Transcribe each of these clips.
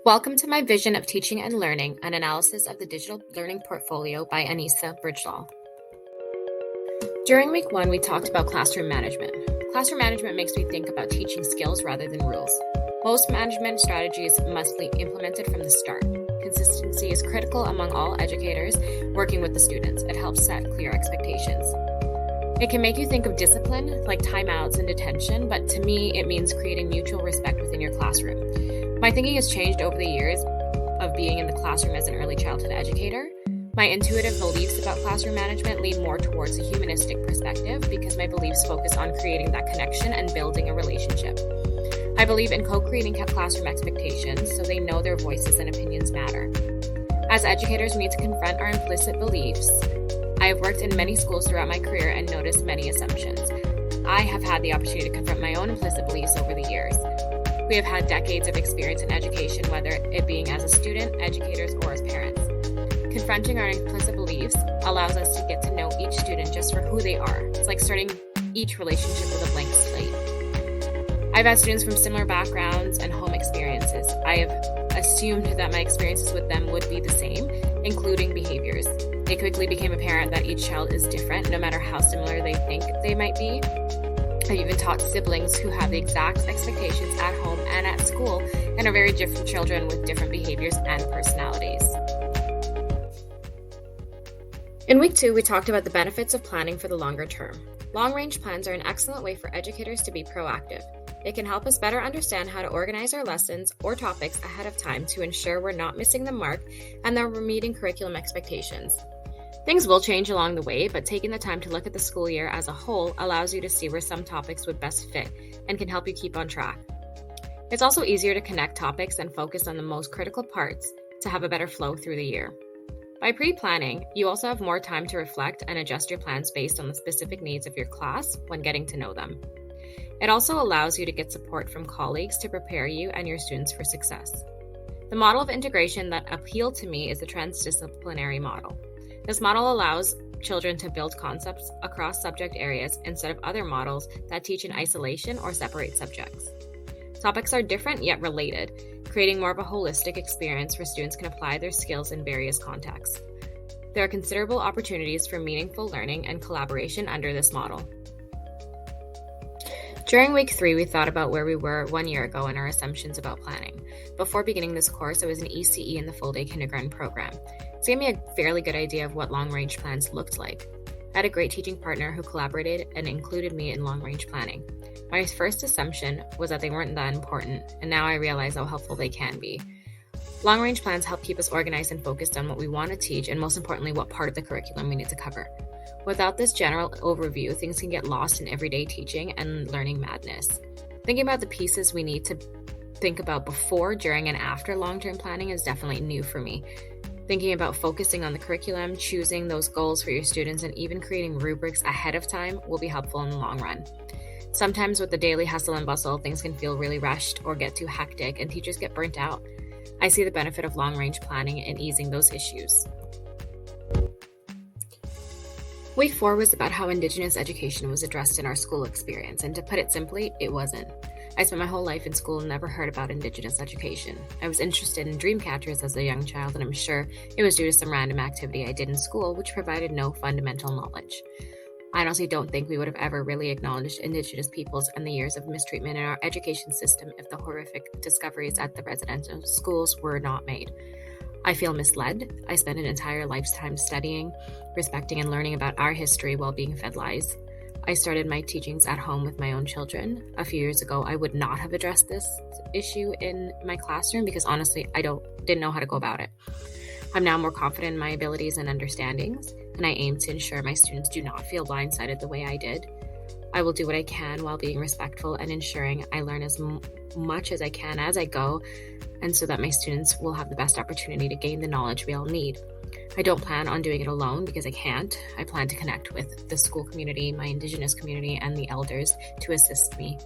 Welcome to my vision of teaching and learning, an analysis of the digital learning portfolio by Anissa Bridgelaw. During week 1, we talked about classroom management. Classroom management makes me think about teaching skills rather than rules. Most management strategies must be implemented from the start. Consistency is critical among all educators working with the students. It helps set clear expectations. It can make you think of discipline, like timeouts and detention, but to me, it means creating mutual respect within your classroom. My thinking has changed over the years of being in the classroom as an early childhood educator. My intuitive beliefs about classroom management lean more towards a humanistic perspective because my beliefs focus on creating that connection and building a relationship. I believe in co-creating classroom expectations so they know their voices and opinions matter. As educators, we need to confront our implicit beliefs. I have worked in many schools throughout my career and noticed many assumptions. I have had the opportunity to confront my own implicit beliefs over the years. We have had decades of experience in education, whether it being as a student, educators, or as parents. Confronting our implicit beliefs allows us to get to know each student just for who they are. It's like starting each relationship with a blank slate. I've had students from similar backgrounds and home experiences. I have assumed that my experiences with them would be the same, including behaviors. It quickly became apparent that each child is different, no matter how similar they think they might be. I've even taught siblings who have the exact expectations at home and at school and are very different children with different behaviors and personalities. In week 2, we talked about the benefits of planning for the longer term. Long-range plans are an excellent way for educators to be proactive. It can help us better understand how to organize our lessons or topics ahead of time to ensure we're not missing the mark and that we're meeting curriculum expectations. Things will change along the way, but taking the time to look at the school year as a whole allows you to see where some topics would best fit and can help you keep on track. It's also easier to connect topics and focus on the most critical parts to have a better flow through the year. By pre-planning, you also have more time to reflect and adjust your plans based on the specific needs of your class when getting to know them. It also allows you to get support from colleagues to prepare you and your students for success. The model of integration that appealed to me is the transdisciplinary model. This model allows children to build concepts across subject areas instead of other models that teach in isolation or separate subjects. Topics are different yet related, creating more of a holistic experience where students can apply their skills in various contexts. There are considerable opportunities for meaningful learning and collaboration under this model. During week 3, we thought about where we were 1 year ago and our assumptions about planning. Before beginning this course, I was an ECE in the full-day kindergarten program. This gave me a fairly good idea of what long-range plans looked like. I had a great teaching partner who collaborated and included me in long-range planning. My first assumption was that they weren't that important, and now I realize how helpful they can be. Long-range plans help keep us organized and focused on what we want to teach, and most importantly, what part of the curriculum we need to cover. Without this general overview, things can get lost in everyday teaching and learning madness. Thinking about the pieces we need to think about before, during, and after long-term planning is definitely new for me. Thinking about focusing on the curriculum, choosing those goals for your students, and even creating rubrics ahead of time will be helpful in the long run. Sometimes with the daily hustle and bustle, things can feel really rushed or get too hectic, and teachers get burnt out. I see the benefit of long-range planning in easing those issues. Week 4 was about how Indigenous education was addressed in our school experience, and to put it simply, it wasn't. I spent my whole life in school and never heard about Indigenous education. I was interested in dream catchers as a young child, and I'm sure it was due to some random activity I did in school which provided no fundamental knowledge. I honestly don't think we would have ever really acknowledged Indigenous peoples and the years of mistreatment in our education system if the horrific discoveries at the residential schools were not made. I feel misled. I spent an entire lifetime studying, respecting, and learning about our history while being fed lies. I started my teachings at home with my own children. A few years ago, I would not have addressed this issue in my classroom because honestly, I didn't know how to go about it. I'm now more confident in my abilities and understandings, and I aim to ensure my students do not feel blindsided the way I did. I will do what I can while being respectful and ensuring I learn as much as I can as I go, and so that my students will have the best opportunity to gain the knowledge we all need. I don't plan on doing it alone because I can't. I plan to connect with the school community, my Indigenous community, and the elders to assist me.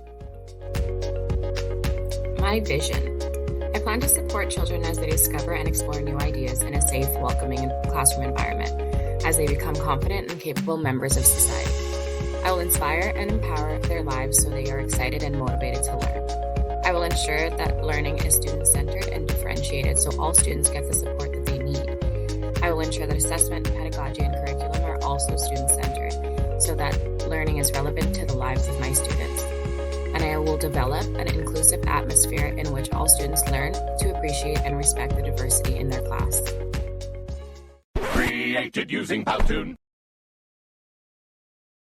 My vision. I plan to support children as they discover and explore new ideas in a safe, welcoming classroom environment, as they become confident and capable members of society. I will inspire and empower their lives so they are excited and motivated to learn. I will ensure that learning is student-centered and differentiated appreciated so all students get the support that they need. I will ensure that assessment, pedagogy, and curriculum are also student-centered so that learning is relevant to the lives of my students. And I will develop an inclusive atmosphere in which all students learn to appreciate and respect the diversity in their class. Created using Powtoon.